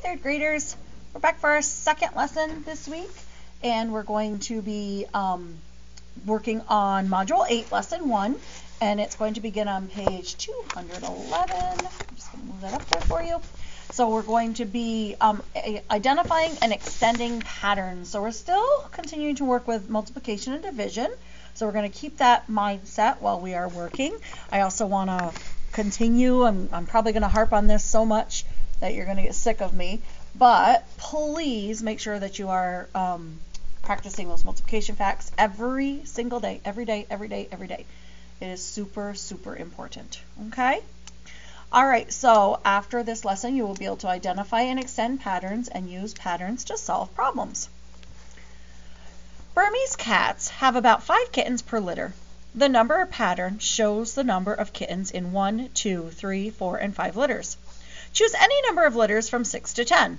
third graders. We're back for our second lesson this week, and we're going to be working on Module 8, Lesson 1, and it's going to begin on page 211. I'm just going to move that up there for you. So we're going to be identifying and extending patterns. So we're still continuing to work with multiplication and division. So we're going to keep that mindset while we are working. I also want to continue. I'm probably going to harp on this so much that you're going to get sick of me. But please make sure that you are practicing those multiplication facts every single day, every day, every day, every day. It is super, super important. Okay? All right, so after this lesson, you will be able to identify and extend patterns and use patterns to solve problems. Burmese cats have about 5 kittens per litter. The number of pattern shows the number of kittens in 1, 2, 3, 4, and 5 litters. Choose any number of litters from 6 to 10.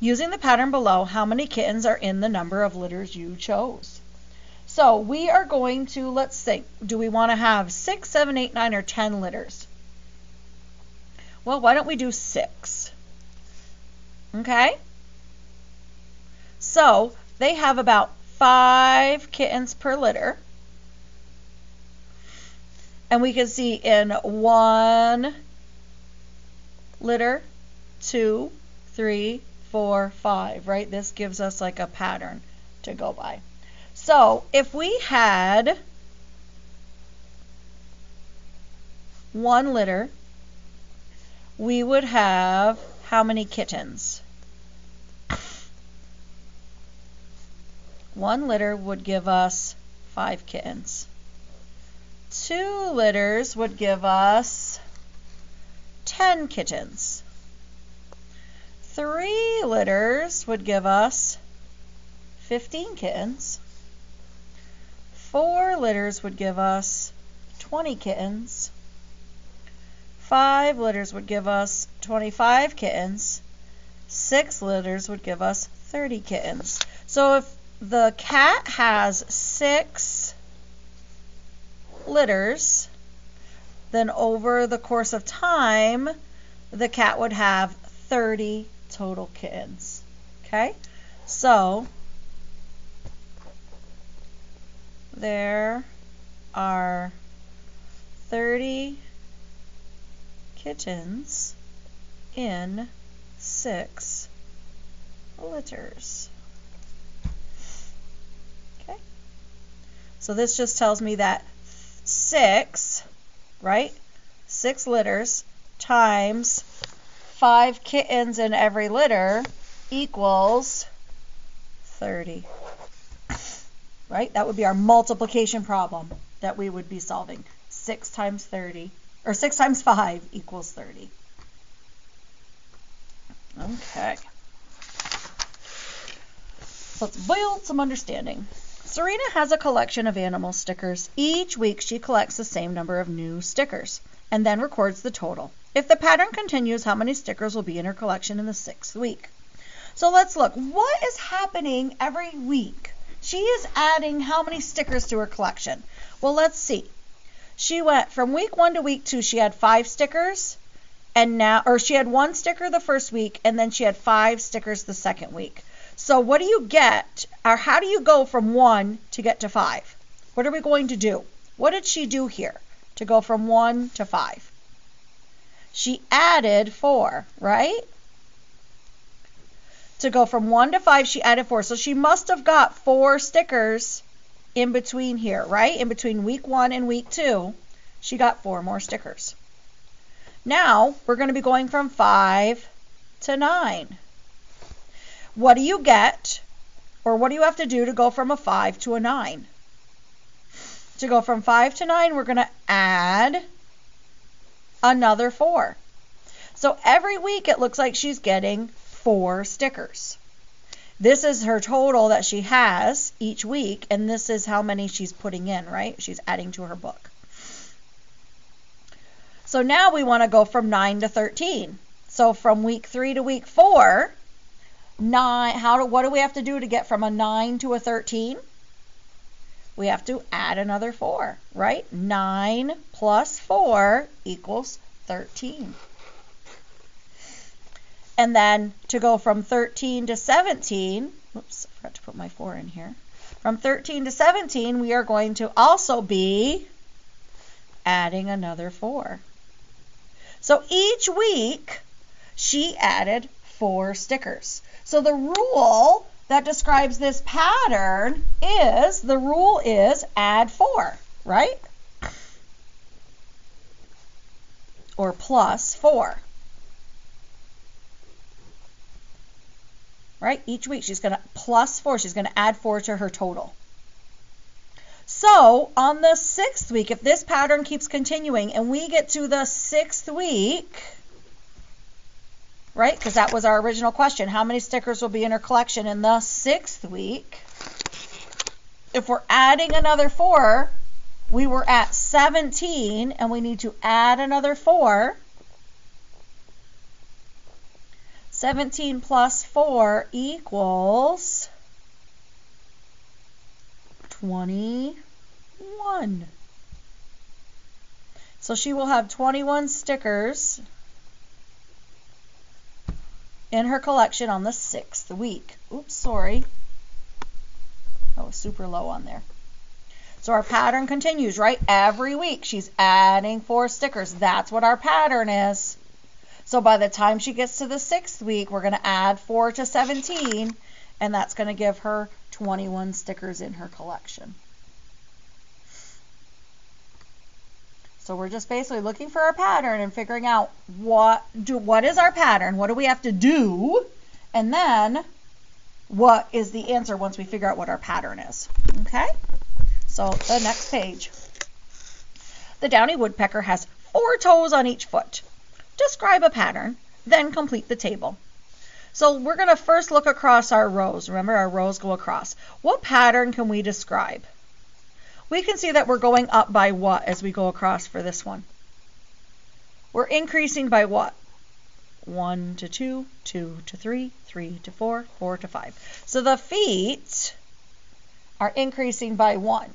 Using the pattern below, how many kittens are in the number of litters you chose? So we are going to, let's think, do we want to have 6, 7, 8, 9, or 10 litters? Well, why don't we do 6? Okay? So they have about 5 kittens per litter. And we can see in 1 litter, 2, 3, 4, 5, right? This gives us like a pattern to go by. So if we had 1 litter, we would have how many kittens? 1 litter would give us 5 kittens. 2 litters would give us 10 kittens. 3 litters would give us 15 kittens. 4 litters would give us 20 kittens. 5 litters would give us 25 kittens. 6 litters would give us 30 kittens. So if the cat has 6 litters, then over the course of time, the cat would have 30 total kittens. Okay? So there are 30 kittens in 6 litters. Okay? So this just tells me that 6, right? 6 litters times 5 kittens in every litter equals 30. Right? That would be our multiplication problem that we would be solving. 6 times 30, or 6 times 5 equals 30. Okay. So let's build some understanding. Serena has a collection of animal stickers. Each week she collects the same number of new stickers and then records the total. If the pattern continues, how many stickers will be in her collection in the 6th week? So let's look. What is happening every week? She is adding how many stickers to her collection? Well, let's see. She went from week 1 to week 2, she had 5 stickers, and now, or she had 1 sticker the first week, and then she had 5 stickers the second week. So what do you get, or how do you go from 1 to get to 5? What are we going to do? What did she do here to go from 1 to 5? She added 4, right? To go from 1 to 5, she added 4. So she must have got 4 stickers in between here, right? In between week 1 and week 2, she got 4 more stickers. Now, we're going to be going from 5 to 9. What do you get, or what do you have to do to go from a 5 to a 9? To go from 5 to 9, we're going to add another 4. So every week it looks like she's getting 4 stickers. This is her total that she has each week, and this is how many she's putting in, right? She's adding to her book. So now we want to go from 9 to 13. So from week 3 to week 4, what do we have to do to get from a 9 to a 13? We have to add another 4, right? 9 plus 4 equals 13. And then to go from 13 to 17, whoops, I forgot to put my 4 in here. From 13 to 17, we are going to also be adding another 4. So each week, she added 4 stickers. So the rule that describes this pattern is, the rule is add 4, right? Or plus 4. Right? Each week she's going to plus 4. She's going to add 4 to her total. So on the 6th week, if this pattern keeps continuing and we get to the 6th week, right? Because that was our original question. How many stickers will be in her collection in the 6th week? If we're adding another 4, we were at 17 and we need to add another 4. 17 plus 4 equals 21. So she will have 21 stickers in her collection on the 6th week. Oops, sorry. That was super low on there. So our pattern continues, right? Every week she's adding 4 stickers. That's what our pattern is. So by the time she gets to the 6th week, we're going to add 4 to 17, and that's going to give her 21 stickers in her collection. So we're just basically looking for our pattern and figuring out what is our pattern, what do we have to do, and then what is the answer once we figure out what our pattern is. Okay? So the next page. The downy woodpecker has 4 toes on each foot. Describe a pattern, then complete the table. So we're going to first look across our rows. Remember, our rows go across. What pattern can we describe? We can see that we're going up by what as we go across for this one? We're increasing by what? 1 to 2, 2 to 3, 3 to 4, 4 to 5. So the feet are increasing by 1.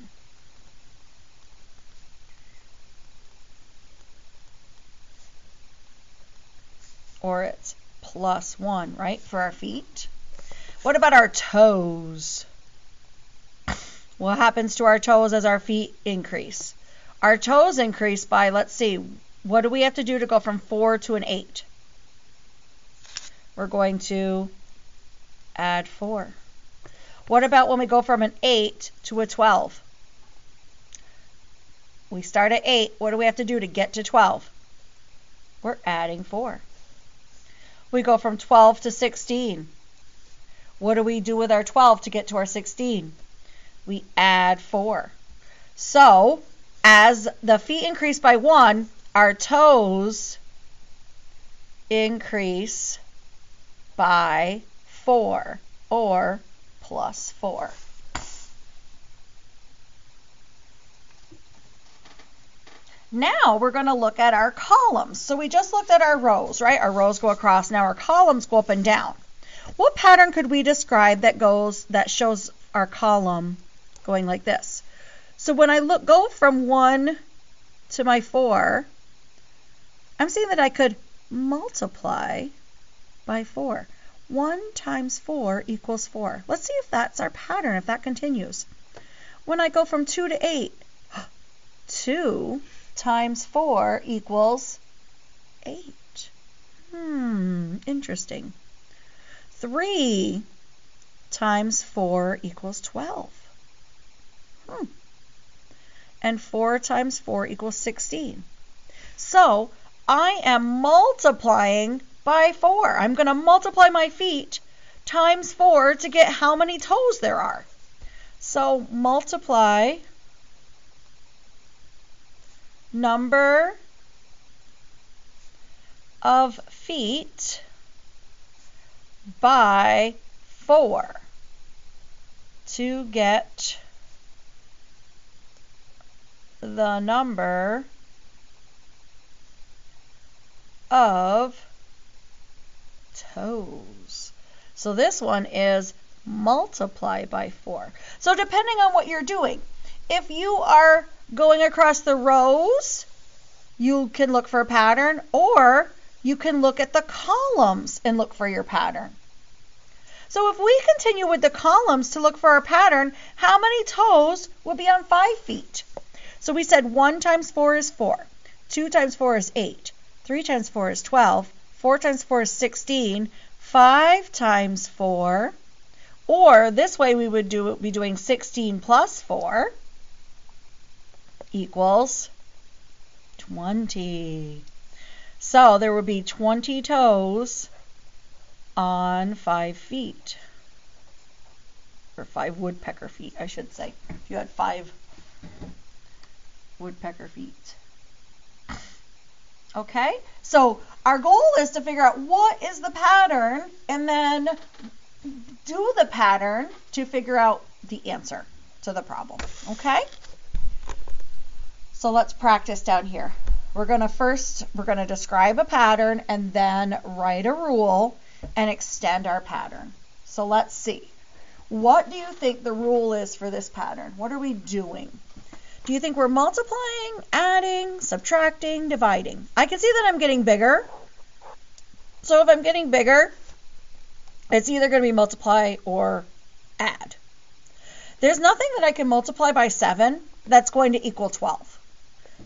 Or it's plus 1, right, for our feet. What about our toes? What happens to our toes as our feet increase? Our toes increase by, let's see, what do we have to do to go from 4 to an 8? We're going to add 4. What about when we go from an 8 to a 12? We start at 8. What do we have to do to get to 12? We're adding 4. We go from 12 to 16. What do we do with our 12 to get to our 16? We add 4. So, as the feet increase by 1, our toes increase by 4, or plus 4. Now we're going to look at our columns. So we just looked at our rows, right? Our rows go across. Now our columns go up and down. What pattern could we describe that shows our column going like this? So when I go from 1 to my 4, I'm seeing that I could multiply by 4. 1 times 4 equals 4. Let's see if that's our pattern, if that continues. When I go from 2 to 8, 2 times 4 equals 8. Interesting. 3 times 4 equals 12. And 4 times 4 equals 16. So I am multiplying by 4. I'm going to multiply my feet times 4 to get how many toes there are. So multiply number of feet by 4 to get the number of toes. So this one is multiply by 4. So depending on what you're doing, if you are going across the rows, you can look for a pattern, or you can look at the columns and look for your pattern. So if we continue with the columns to look for our pattern, how many toes would be on 5 feet? So we said 1 times 4 is 4, 2 times 4 is 8, 3 times 4 is 12, 4 times 4 is 16, 5 times 4, or this way we would be doing 16 plus 4 equals 20. So there would be 20 toes on 5 feet, or 5 woodpecker feet, I should say, if you had 5 woodpecker feet. Okay, so our goal is to figure out what is the pattern and then do the pattern to figure out the answer to the problem. Okay, so let's practice down here. We're going to describe a pattern and then write a rule and extend our pattern. So let's see. What do you think the rule is for this pattern? What are we doing? Do you think we're multiplying, adding, subtracting, dividing? I can see that I'm getting bigger. So if I'm getting bigger, it's either going to be multiply or add. There's nothing that I can multiply by 7 that's going to equal 12.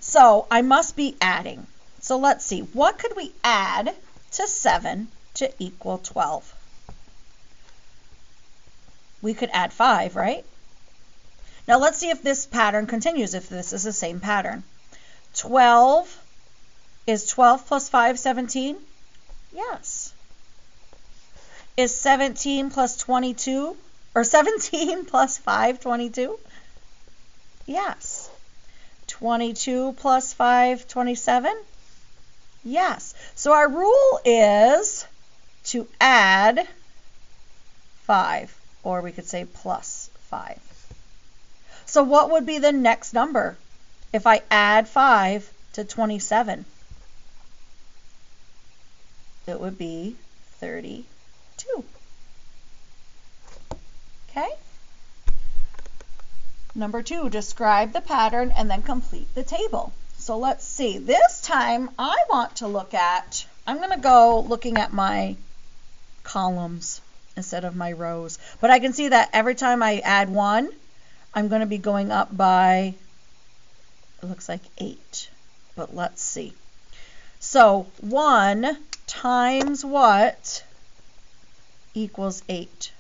So I must be adding. So let's see. What could we add to 7 to equal 12? We could add 5, right? Now let's see if this pattern continues, if this is the same pattern. 12, is 12 plus 5 17? Yes. Is 17 plus 22, or 17 plus 5 22? Yes. 22 plus 5 27? Yes. So our rule is to add 5, or we could say plus 5. So what would be the next number if I add 5 to 27? It would be 32. Okay? Number 2, describe the pattern and then complete the table. So let's see. This time I want to look at, I'm going to go looking at my columns instead of my rows. But I can see that every time I add 1, I'm going to be going up by, it looks like 8. But let's see. So 1 times what equals 8?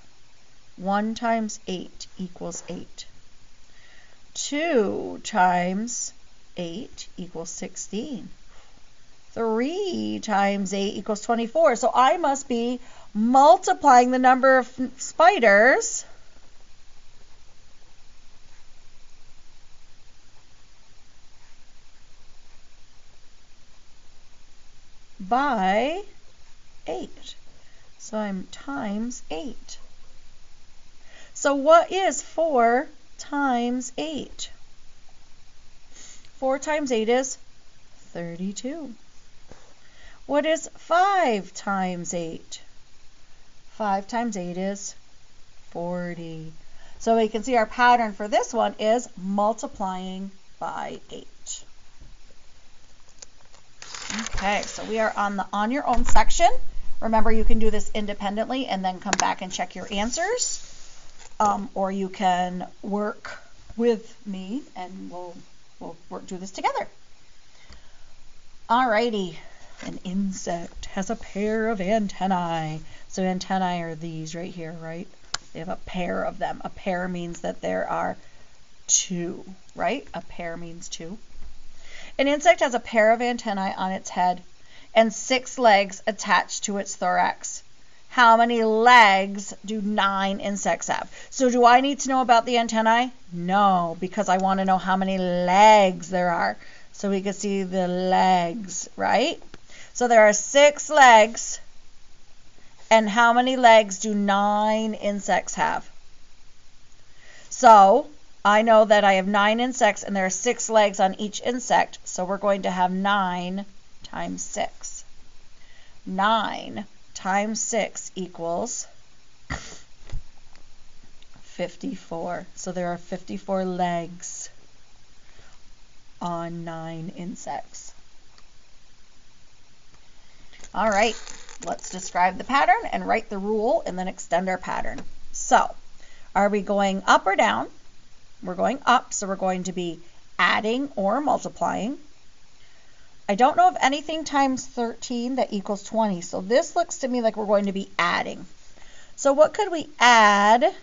1 times 8 equals 8. 2 times 8 equals 16. 3 times 8 equals 24. So I must be multiplying the number of spiders by 8. So I'm times 8. So what is 4 times 8? 4 times 8 is 32. What is 5 times 8? 5 times 8 is 40. So we can see our pattern for this one is multiplying by 8. Okay, so we are on the on your own section. Remember, you can do this independently and then come back and check your answers. Or you can work with me and we'll do this together. Alrighty, an insect has a pair of antennae. So antennae are these right here, right? They have a pair of them. A pair means that there are 2, right? A pair means 2. An insect has a pair of antennae on its head and 6 legs attached to its thorax. How many legs do 9 insects have? So do I need to know about the antennae? No, because I want to know how many legs there are. So we can see the legs, right? So there are 6 legs. And how many legs do 9 insects have? So I know that I have 9 insects and there are 6 legs on each insect. So we're going to have 9 times 6. 9 times 6 equals 54. So there are 54 legs on 9 insects. All right, let's describe the pattern and write the rule and then extend our pattern. So, are we going up or down? We're going up, so we're going to be adding or multiplying. I don't know of anything times 13 that equals 20, so this looks to me like we're going to be adding. So what could we add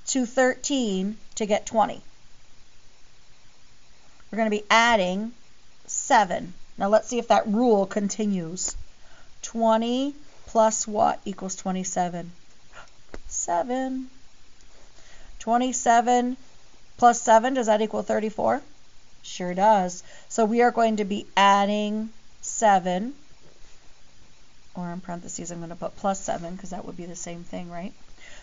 to 13 to get 20? We're going to be adding 7. Now let's see if that rule continues. 20 plus what equals 27? 7. 27 plus 7, does that equal 34? Sure does. So we are going to be adding 7, or in parentheses I'm going to put plus 7 because that would be the same thing, right?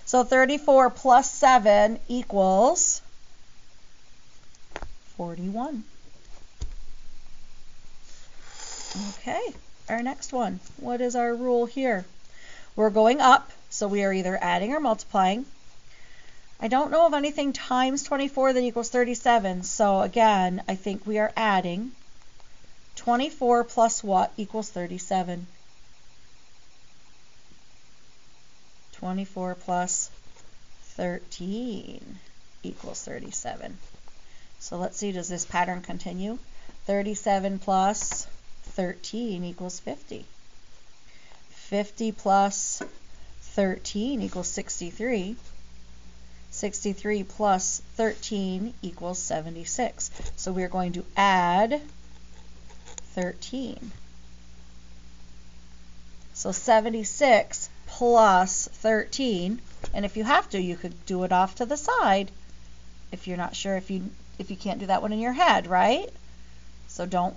So 34 plus 7 equals 41. Okay, our next one. What is our rule here? We're going up, so we are either adding or multiplying. I don't know of anything times 24 that equals 37, so again, I think we are adding. 24 plus what equals 37? 24 plus 13 equals 37. So let's see, does this pattern continue? 37 plus 13 equals 50. 50 plus 13 equals 63. 63 plus 13 equals 76. So we're going to add 13. So 76 plus 13, and if you have to, you could do it off to the side if you're not sure, if you can't do that one in your head, right? So don't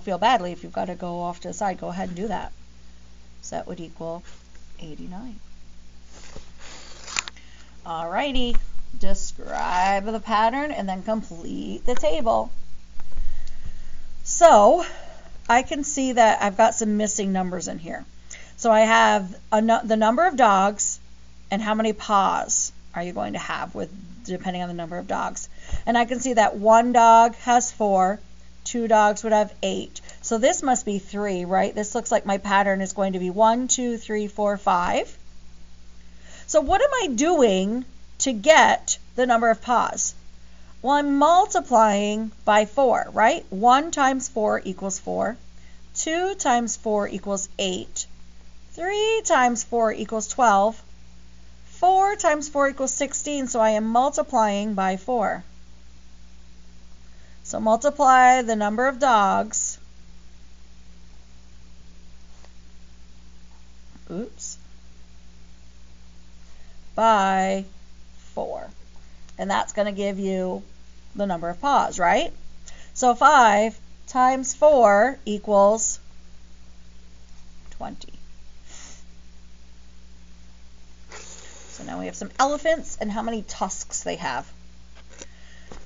feel badly if you've got to go off to the side. Go ahead and do that. So that would equal 89. Alrighty, describe the pattern and then complete the table. So I can see that I've got some missing numbers in here. So I have the number of dogs and how many paws are you going to have depending on the number of dogs. And I can see that one dog has 4, 2 dogs would have 8. So this must be 3, right? This looks like my pattern is going to be 1, 2, 3, 4, 5. So what am I doing to get the number of paws? Well, I'm multiplying by 4, right? 1 times 4 equals 4. 2 times 4 equals 8. 3 times 4 equals 12. 4 times 4 equals 16, so I am multiplying by 4. So multiply the number of dogs. By 4. And that's going to give you the number of paws, right? So 5 times 4 equals 20. So now we have some elephants and how many tusks they have.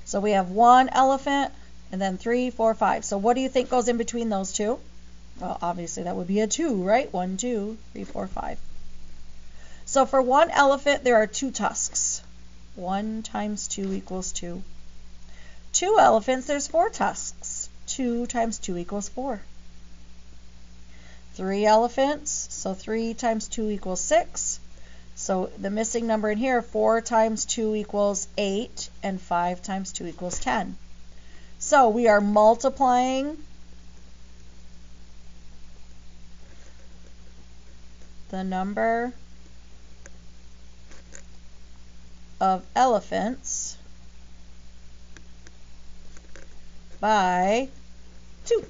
So we have 1 elephant and then 3, 4, 5. So what do you think goes in between those two? Well, obviously that would be a 2, right? 1, 2, 3, 4, 5. So for 1 elephant, there are 2 tusks. 1 times 2 equals 2. 2 elephants, there's 4 tusks. 2 times 2 equals 4. 3 elephants, so 3 times 2 equals 6. So the missing number in here, 4 times 2 equals 8, and 5 times 2 equals 10. So we are multiplying the number of elephants by 2.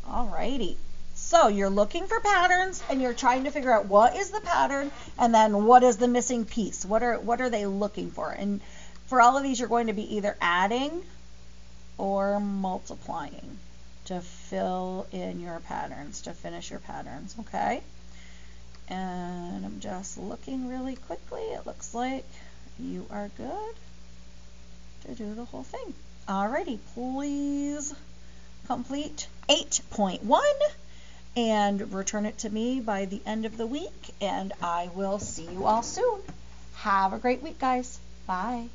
Alrighty. So you're looking for patterns and you're trying to figure out what is the pattern and then what is the missing piece. What are they looking for? And for all of these, you're going to be either adding or multiplying to fill in your patterns, to finish your patterns, okay? And I'm just looking really quickly. It looks like you are good to do the whole thing. Alrighty, please complete 8.1 and return it to me by the end of the week, and I will see you all soon. Have a great week, guys. Bye.